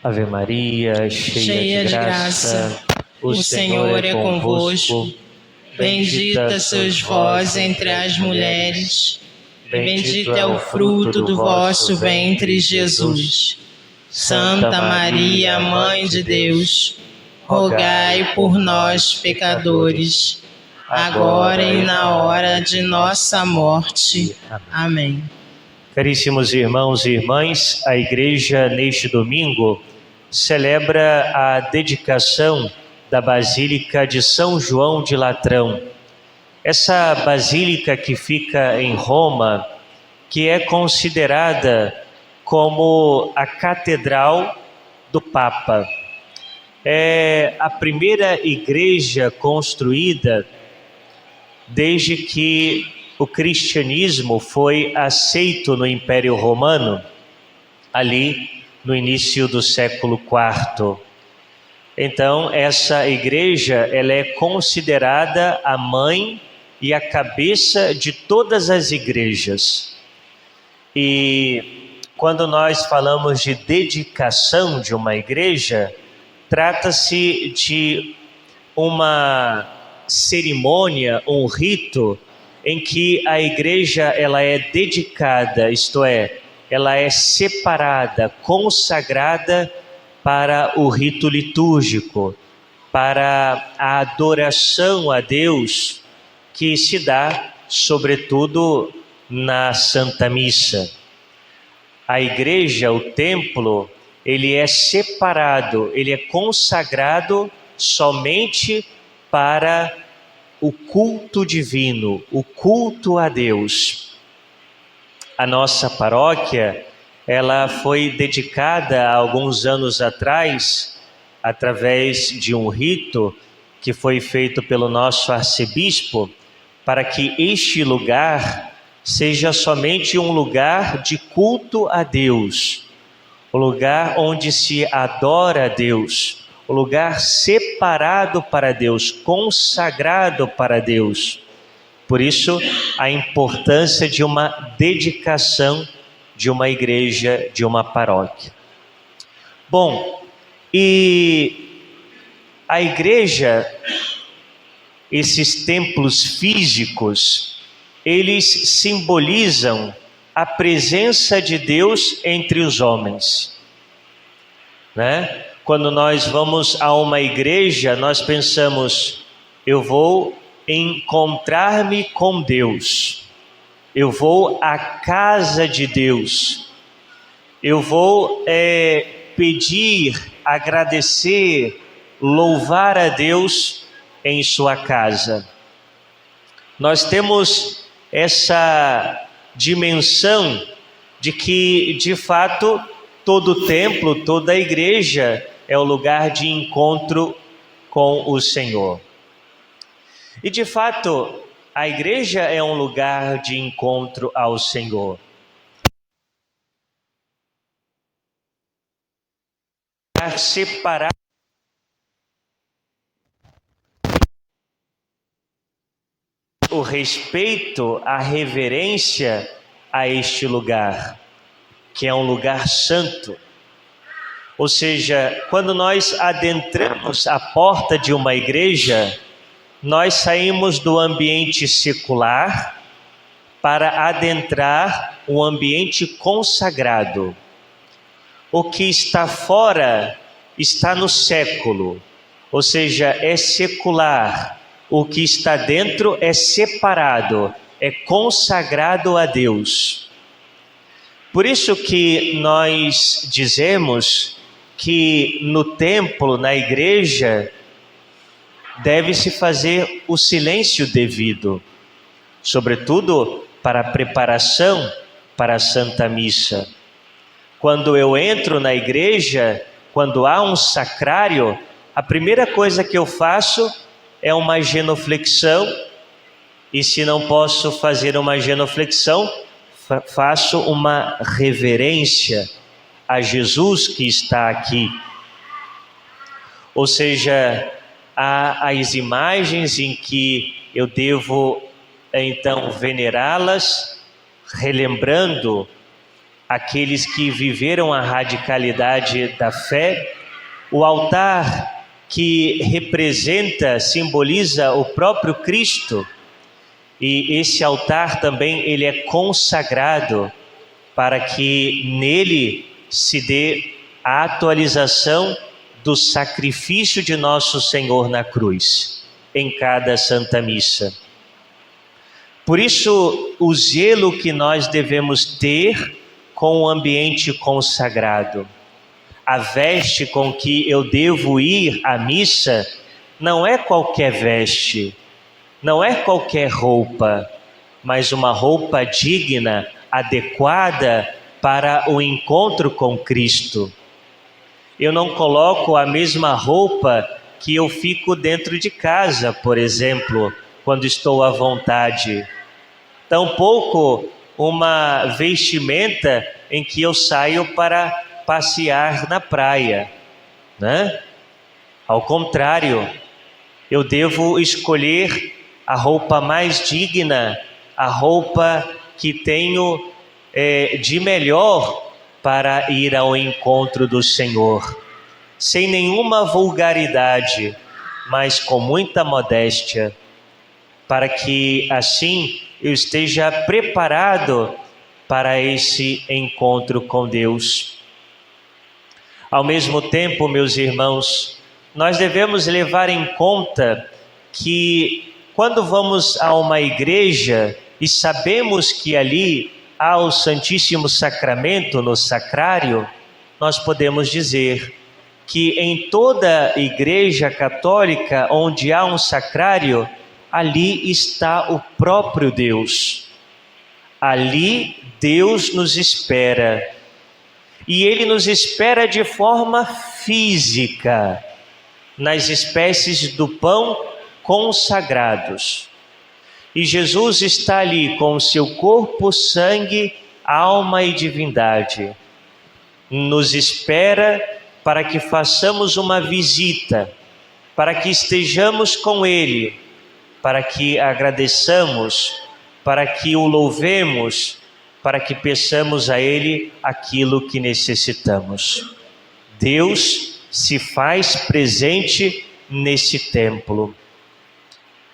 Ave Maria, cheia de graça, o Senhor é convosco. Bendita sois vós entre as mulheres, e bendito é o fruto do vosso ventre, Jesus. Santa Maria, Mãe de Deus, rogai por nós, pecadores, agora e na hora de nossa morte. Amém. Caríssimos irmãos e irmãs, a Igreja, neste domingo, celebra a dedicação da Basílica de São João de Latrão. Essa basílica que fica em Roma, que é considerada como a Catedral do Papa. É a primeira igreja construída desde que o cristianismo foi aceito no Império Romano, ali no início do século IV. Então, essa igreja, ela é considerada a mãe e a cabeça de todas as igrejas. E quando nós falamos de dedicação de uma igreja, trata-se de uma cerimônia, um rito, em que a igreja ela é dedicada, isto é, ela é separada, consagrada para o rito litúrgico, para a adoração a Deus, que se dá, sobretudo, na Santa Missa. A igreja, o templo, ele é separado, ele é consagrado somente para o culto divino, o culto a Deus. A nossa paróquia, ela foi dedicada há alguns anos atrás, através de um rito que foi feito pelo nosso arcebispo, para que este lugar seja somente um lugar de culto a Deus, o lugar onde se adora a Deus, o lugar separado para Deus, consagrado para Deus. Por isso, a importância de uma dedicação de uma igreja, de uma paróquia. Bom, e a igreja, esses templos físicos, eles simbolizam a presença de Deus entre os homens, né? Quando nós vamos a uma igreja, nós pensamos, eu vou encontrar-me com Deus, eu vou à casa de Deus, eu vou pedir, agradecer, louvar a Deus em sua casa. Nós temos essa dimensão de que, de fato, todo templo, toda igreja é o lugar de encontro com o Senhor. E de fato, a igreja é um lugar de encontro ao Senhor. Separar o respeito, a reverência a este lugar, que é um lugar santo. Ou seja, quando nós adentramos a porta de uma igreja, nós saímos do ambiente secular para adentrar o ambiente consagrado. O que está fora está no século, ou seja, é secular. O que está dentro é separado, é consagrado a Deus. Por isso que nós dizemos que no templo, na igreja, deve-se fazer o silêncio devido, sobretudo para a preparação para a Santa Missa. Quando eu entro na igreja, quando há um sacrário, a primeira coisa que eu faço é uma genuflexão, e se não posso fazer uma genuflexão, faço uma reverência a Jesus que está aqui. Ou seja, há as imagens em que eu devo então venerá-las, relembrando aqueles que viveram a radicalidade da fé, o altar que representa, simboliza o próprio Cristo, e esse altar também ele é consagrado para que nele se dê a atualização do sacrifício de nosso Senhor na cruz, em cada Santa Missa. Por isso, o zelo que nós devemos ter com o ambiente consagrado. A veste com que eu devo ir à missa não é qualquer veste, não é qualquer roupa, mas uma roupa digna, adequada para o encontro com Cristo. Eu não coloco a mesma roupa que eu fico dentro de casa, por exemplo, quando estou à vontade. Tampouco uma vestimenta em que eu saio para passear na praia, né? Ao contrário, eu devo escolher a roupa mais digna, a roupa que tenho de melhor para ir ao encontro do Senhor, sem nenhuma vulgaridade, mas com muita modéstia, para que assim eu esteja preparado para esse encontro com Deus. Ao mesmo tempo, meus irmãos, nós devemos levar em conta que quando vamos a uma igreja e sabemos que ali há o Santíssimo Sacramento no sacrário, nós podemos dizer que em toda igreja católica onde há um sacrário, ali está o próprio Deus. Ali Deus nos espera. E Ele nos espera de forma física, nas espécies do pão consagrados. E Jesus está ali com o seu corpo, sangue, alma e divindade. Nos espera para que façamos uma visita, para que estejamos com Ele, para que agradeçamos, para que o louvemos, para que peçamos a Ele aquilo que necessitamos. Deus se faz presente nesse templo.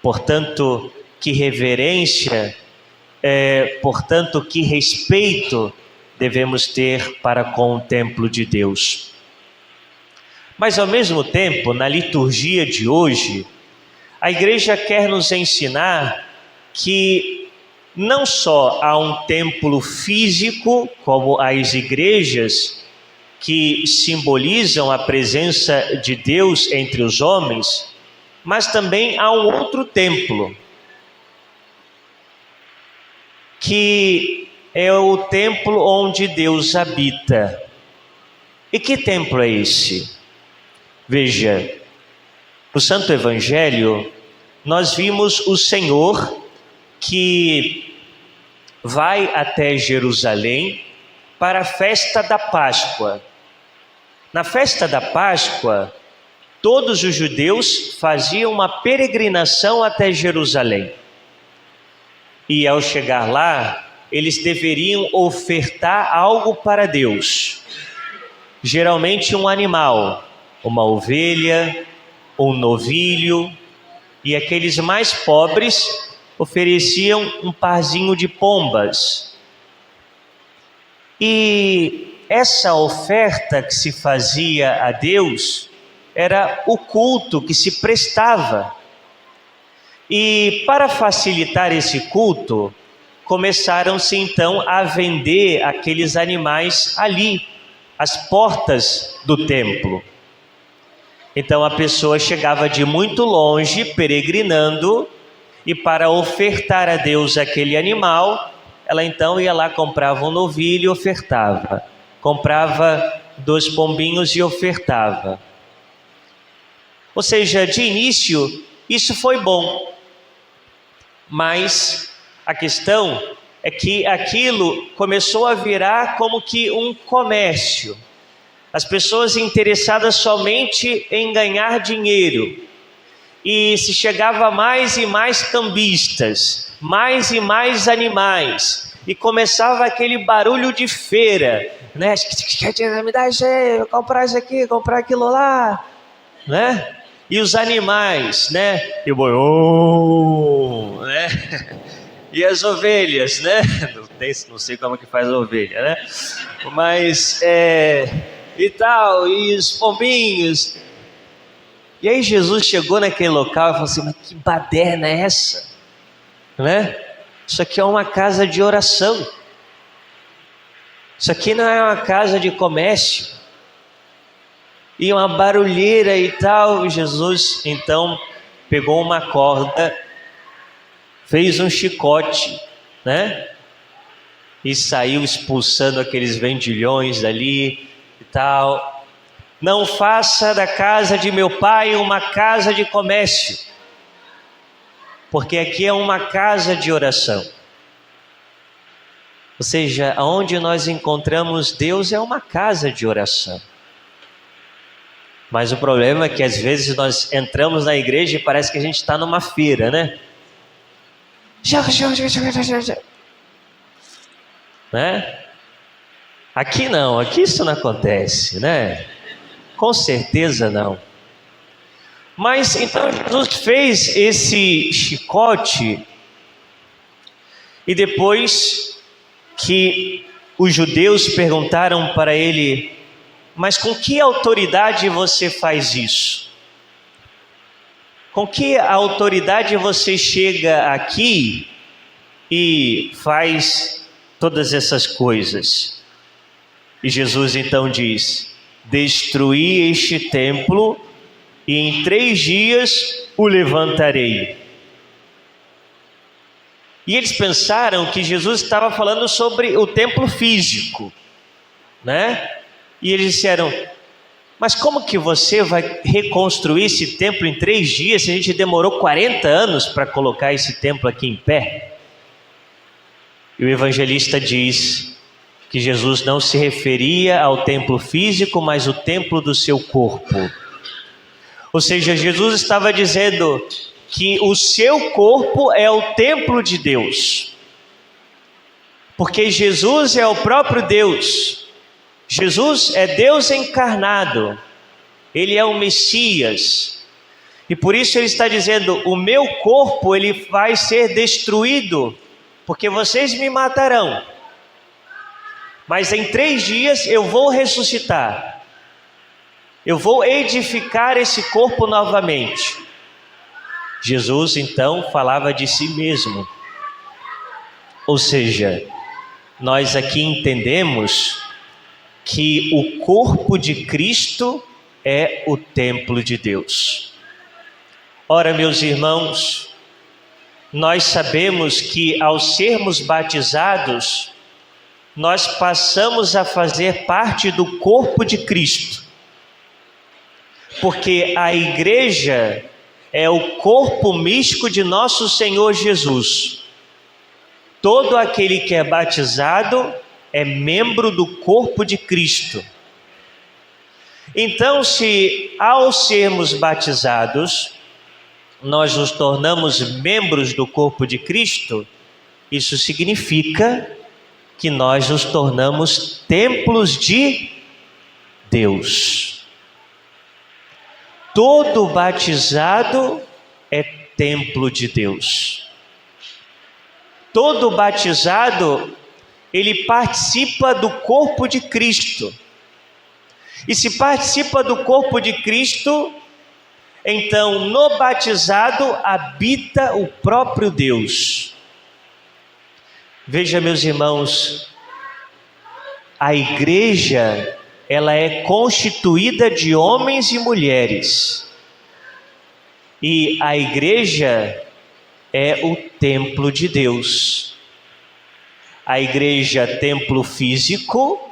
Portanto, que reverência, portanto, que respeito devemos ter para com o templo de Deus. Mas, ao mesmo tempo, na liturgia de hoje, a Igreja quer nos ensinar que não só há um templo físico, como as igrejas que simbolizam a presença de Deus entre os homens, mas também há um outro templo, que é o templo onde Deus habita. E que templo é esse? Veja, no Santo Evangelho, nós vimos o Senhor que vai até Jerusalém para a festa da Páscoa. Na festa da Páscoa, todos os judeus faziam uma peregrinação até Jerusalém. E ao chegar lá, eles deveriam ofertar algo para Deus. Geralmente um animal, uma ovelha, um novilho, e aqueles mais pobres ofereciam um parzinho de pombas. E essa oferta que se fazia a Deus era o culto que se prestava. E para facilitar esse culto, começaram-se então a vender aqueles animais ali, às portas do templo. Então a pessoa chegava de muito longe, peregrinando, e para ofertar a Deus aquele animal, ela então ia lá, comprava um novilho e ofertava. Comprava 2 pombinhos e ofertava. Ou seja, de início, isso foi bom. Mas a questão é que aquilo começou a virar como que um comércio. As pessoas interessadas somente em ganhar dinheiro. E se chegava mais e mais cambistas, mais e mais animais, e começava aquele barulho de feira, né? Me dá isso aí, vou comprar isso aqui, comprar aquilo lá, né? E os animais, né? E o boi, né? E as ovelhas, né? Não sei como é que faz a ovelha, né? Mas, e tal, e os pombinhos. E aí Jesus chegou naquele local e falou assim: mas que baderna é essa? Né? Isso aqui é uma casa de oração. Isso aqui não é uma casa de comércio. E uma barulheira e tal. Jesus então pegou uma corda, fez um chicote, né? E saiu expulsando aqueles vendilhões ali e tal. Não faça da casa de meu pai uma casa de comércio, porque aqui é uma casa de oração. Ou seja, aonde nós encontramos Deus é uma casa de oração. Mas o problema é que às vezes nós entramos na igreja e parece que a gente está numa feira, né? Né? Aqui não, aqui isso não acontece, né? Com certeza não. Mas então Jesus fez esse chicote, e depois que os judeus perguntaram para ele: mas com que autoridade você faz isso? Com que autoridade você chega aqui e faz todas essas coisas? E Jesus então diz: destruí este templo e em 3 dias o levantarei. E eles pensaram que Jesus estava falando sobre o templo físico, né? E eles disseram: mas como que você vai reconstruir esse templo em 3 dias se a gente demorou 40 anos para colocar esse templo aqui em pé? E o evangelista diz que Jesus não se referia ao templo físico, mas o templo do seu corpo. Ou seja, Jesus estava dizendo que o seu corpo é o templo de Deus, porque Jesus é o próprio Deus. Jesus é Deus encarnado, Ele é o Messias, e por isso Ele está dizendo: o meu corpo ele vai ser destruído, porque vocês me matarão, mas em 3 dias eu vou ressuscitar, eu vou edificar esse corpo novamente. Jesus então falava de si mesmo. Ou seja, nós aqui entendemos que o corpo de Cristo é o templo de Deus. Ora, meus irmãos, nós sabemos que ao sermos batizados, nós passamos a fazer parte do corpo de Cristo, porque a igreja é o corpo místico de nosso Senhor Jesus. Todo aquele que é batizado é membro do corpo de Cristo. Então, se ao sermos batizados, nós nos tornamos membros do corpo de Cristo, isso significa que nós nos tornamos templos de Deus. Todo batizado é templo de Deus. Todo batizado, ele participa do corpo de Cristo. E se participa do corpo de Cristo, então no batizado habita o próprio Deus. Veja, meus irmãos, a igreja, ela é constituída de homens e mulheres. E a igreja é o templo de Deus. A igreja, templo físico,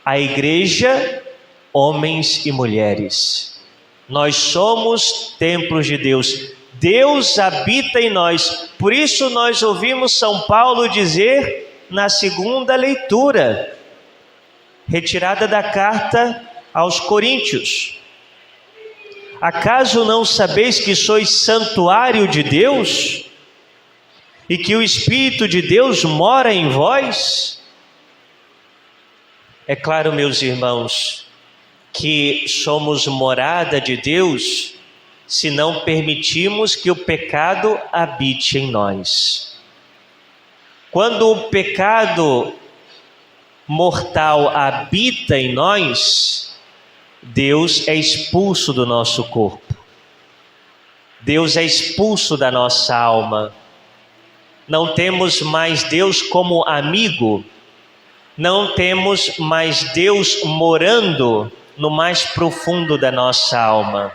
a igreja, homens e mulheres. Nós somos templos de Deus. Deus habita em nós. Por isso nós ouvimos São Paulo dizer na segunda leitura, retirada da carta aos Coríntios: acaso não sabeis que sois santuário de Deus e que o Espírito de Deus mora em vós? É claro, meus irmãos, que somos morada de Deus se não permitimos que o pecado habite em nós. Quando o pecado mortal habita em nós, Deus é expulso do nosso corpo. Deus é expulso da nossa alma. Não temos mais Deus como amigo. Não temos mais Deus morando no mais profundo da nossa alma.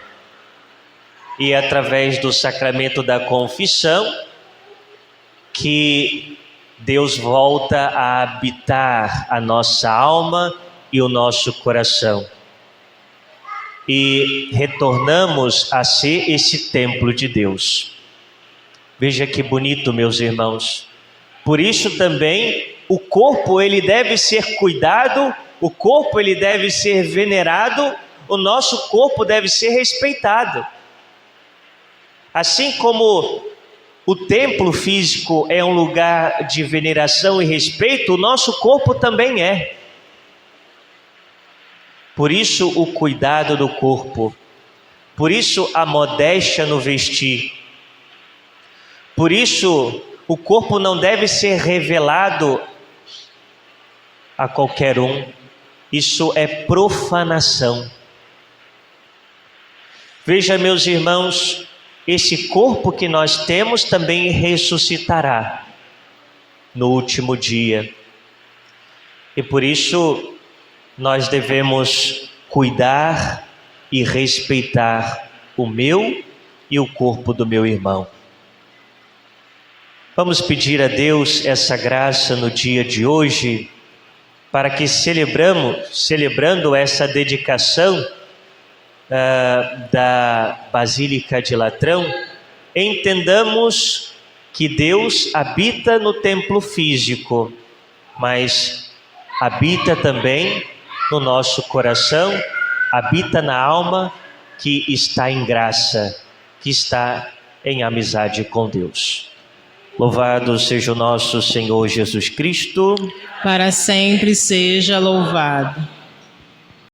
E é através do sacramento da confissão que Deus volta a habitar a nossa alma e o nosso coração. E retornamos a ser esse templo de Deus. Veja que bonito, meus irmãos. Por isso também o corpo ele deve ser cuidado, o corpo ele deve ser venerado, o nosso corpo deve ser respeitado. Assim como o templo físico é um lugar de veneração e respeito, o nosso corpo também é. Por isso o cuidado do corpo, por isso a modéstia no vestir, por isso o corpo não deve ser revelado a qualquer um, isso é profanação. Veja, meus irmãos, esse corpo que nós temos também ressuscitará no último dia. E por isso nós devemos cuidar e respeitar o meu e o corpo do meu irmão. Vamos pedir a Deus essa graça no dia de hoje, para que celebrando essa dedicação da Basílica de Latrão, entendamos que Deus habita no templo físico, mas habita também no nosso coração, habita na alma que está em graça, que está em amizade com Deus. Louvado seja o nosso Senhor Jesus Cristo. Para sempre seja louvado.